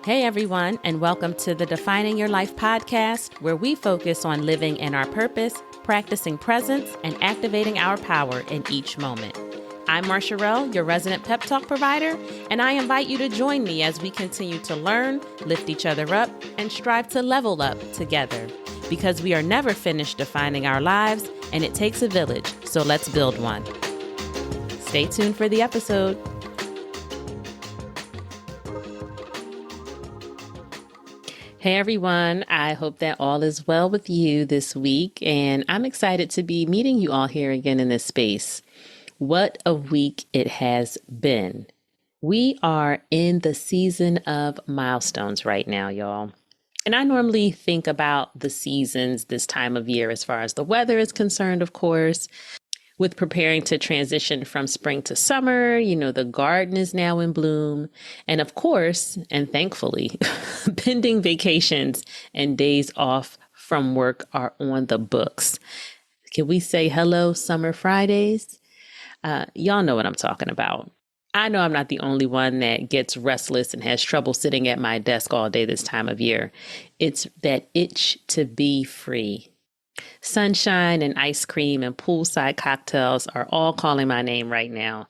Hey everyone, and welcome to the Defining Your Life podcast, where we focus on living in our purpose, practicing presence, and activating our power in each moment. I'm Marsharelle, your resident pep talk provider, and I invite you to join me as we continue to learn, lift each other up, and strive to level up together. Because we are never finished defining our lives, and it takes a village, so let's build one. Stay tuned for the episode. Hey everyone, I hope that all is well with you this week, and I'm excited to be meeting you all here again in this space. What a week it has been. We are in the season of milestones right now, y'all. And I normally think about the seasons this time of year as far as the weather is concerned, of course. With preparing to transition from spring to summer, the garden is now in bloom. And of course, and thankfully, pending vacations and days off from work are on the books. Can we say hello, Summer Fridays? Y'all know what I'm talking about. I know I'm not the only one that gets restless and has trouble sitting at my desk all day this time of year. It's that itch to be free. Sunshine and ice cream and poolside cocktails are all calling my name right now,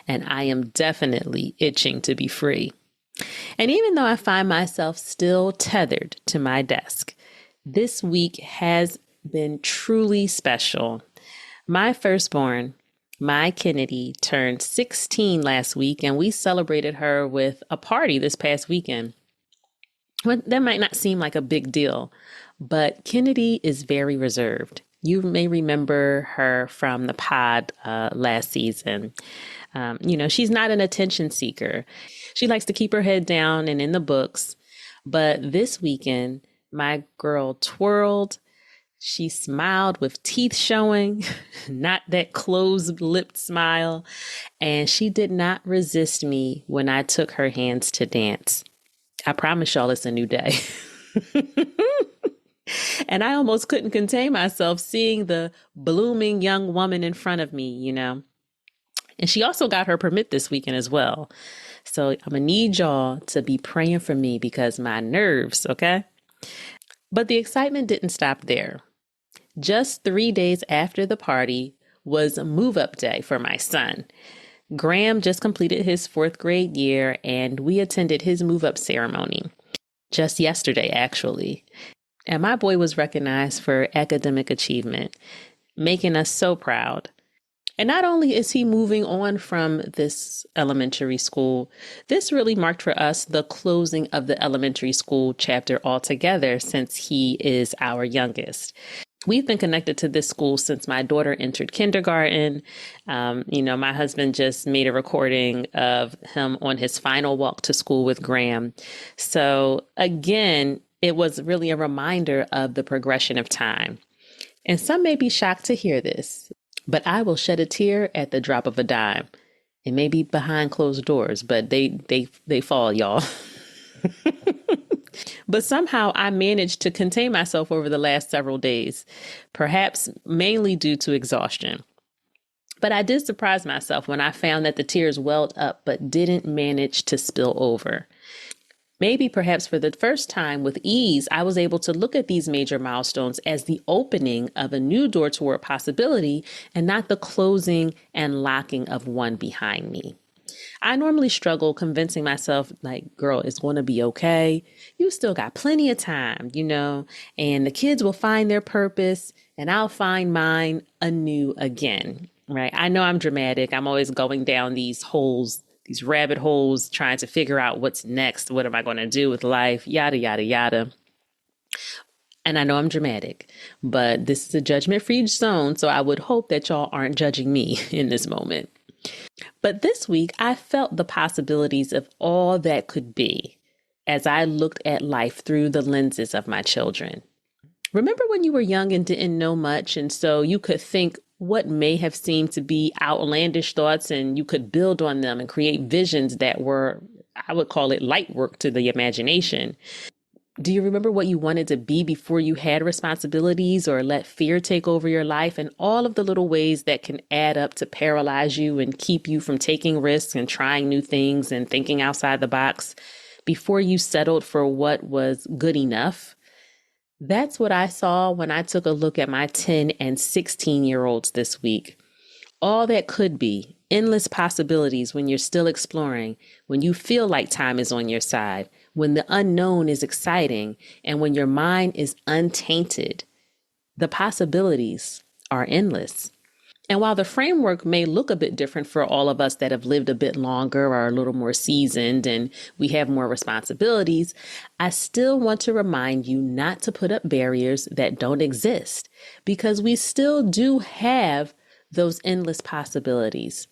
and I am definitely itching to be free. And even though I find myself still tethered to my desk, this week has been truly special. My firstborn, my Kennedy, turned 16 last week, and we celebrated her with a party this past weekend. Well, that might not seem like a big deal, but Kennedy is very reserved. You may remember her from the pod last season. She's not an attention seeker. She likes to keep her head down and in the books. But this weekend, my girl twirled. She smiled with teeth showing, not that closed-lipped smile. And she did not resist me when I took her hands to dance. I promise y'all it's a new day. And I almost couldn't contain myself seeing the blooming young woman in front of me, And she also got her permit this weekend as well. So I'm going to need y'all to be praying for me because my nerves, okay? But the excitement didn't stop there. Just 3 days after the party was move-up day for my son. Graham just completed his 4th grade year, and we attended his move-up ceremony just yesterday, actually. And my boy was recognized for academic achievement, making us so proud. And not only is he moving on from this elementary school, this really marked for us the closing of the elementary school chapter altogether since he is our youngest. We've been connected to this school since my daughter entered kindergarten. My husband just made a recording of him on his final walk to school with Graham. So again, it was really a reminder of the progression of time. And some may be shocked to hear this, but I will shed a tear at the drop of a dime. It may be behind closed doors, but they fall, y'all. But somehow I managed to contain myself over the last several days, perhaps mainly due to exhaustion. But I did surprise myself when I found that the tears welled up but didn't manage to spill over. Maybe perhaps for the first time with ease, I was able to look at these major milestones as the opening of a new door toward possibility and not the closing and locking of one behind me. I normally struggle convincing myself like, girl, it's going to be okay. You still got plenty of time, and the kids will find their purpose and I'll find mine anew again, right? I know I'm dramatic. I'm always going down these holes, these rabbit holes, trying to figure out what's next. What am I going to do with life? Yada, yada, yada. And I know I'm dramatic, but this is a judgment-free zone. So I would hope that y'all aren't judging me in this moment. But this week, I felt the possibilities of all that could be as I looked at life through the lenses of my children. Remember when you were young and didn't know much, and so you could think what may have seemed to be outlandish thoughts, and you could build on them and create visions that were, I would call it light work to the imagination. Do you remember what you wanted to be before you had responsibilities or let fear take over your life, and all of the little ways that can add up to paralyze you and keep you from taking risks and trying new things and thinking outside the box? before you settled for what was good enough. That's what I saw when I took a look at my 10 and 16-year-olds this week. All that could be, endless possibilities when you're still exploring, when you feel like time is on your side, when the unknown is exciting, and when your mind is untainted. The possibilities are endless. And while the framework may look a bit different for all of us that have lived a bit longer or are a little more seasoned and we have more responsibilities, I still want to remind you not to put up barriers that don't exist, because we still do have those endless possibilities.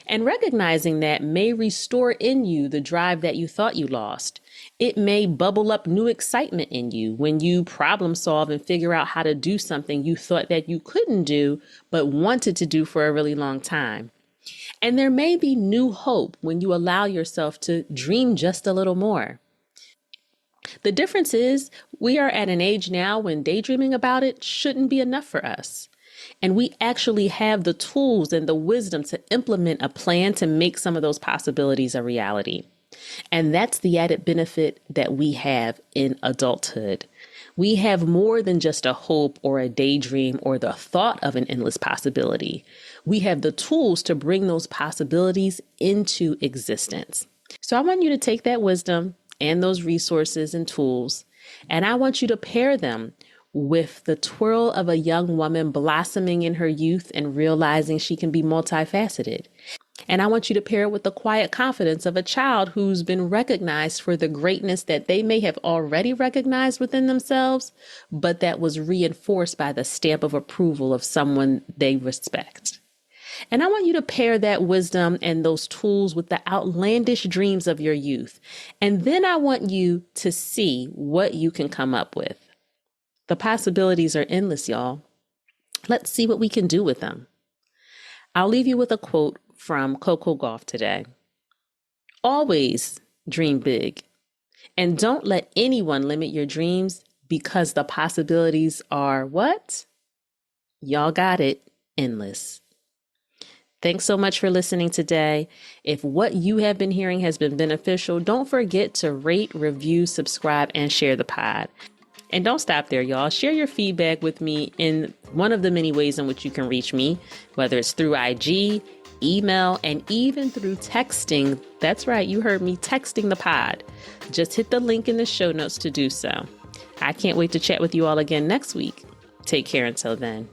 And recognizing that may restore in you the drive that you thought you lost. It may bubble up new excitement in you when you problem solve and figure out how to do something you thought that you couldn't do, but wanted to do for a really long time. And there may be new hope when you allow yourself to dream just a little more. The difference is we are at an age now when daydreaming about it shouldn't be enough for us. And we actually have the tools and the wisdom to implement a plan to make some of those possibilities a reality. And that's the added benefit that we have in adulthood. We have more than just a hope or a daydream or the thought of an endless possibility. We have the tools to bring those possibilities into existence. So I want you to take that wisdom and those resources and tools, and I want you to pair them with the twirl of a young woman blossoming in her youth and realizing she can be multifaceted. And I want you to pair it with the quiet confidence of a child who's been recognized for the greatness that they may have already recognized within themselves, but that was reinforced by the stamp of approval of someone they respect. And I want you to pair that wisdom and those tools with the outlandish dreams of your youth. And then I want you to see what you can come up with. The possibilities are endless, y'all. Let's see what we can do with them. I'll leave you with a quote from Coco Gauff today. Always dream big, and don't let anyone limit your dreams, because the possibilities are what? Y'all got it, endless. Thanks so much for listening today. If what you have been hearing has been beneficial, don't forget to rate, review, subscribe, and share the pod. And don't stop there, y'all. Share your feedback with me in one of the many ways in which you can reach me, whether it's through IG, email, and even through texting. That's right, you heard me, texting the pod. Just hit the link in the show notes to do so. I can't wait to chat with you all again next week. Take care until then.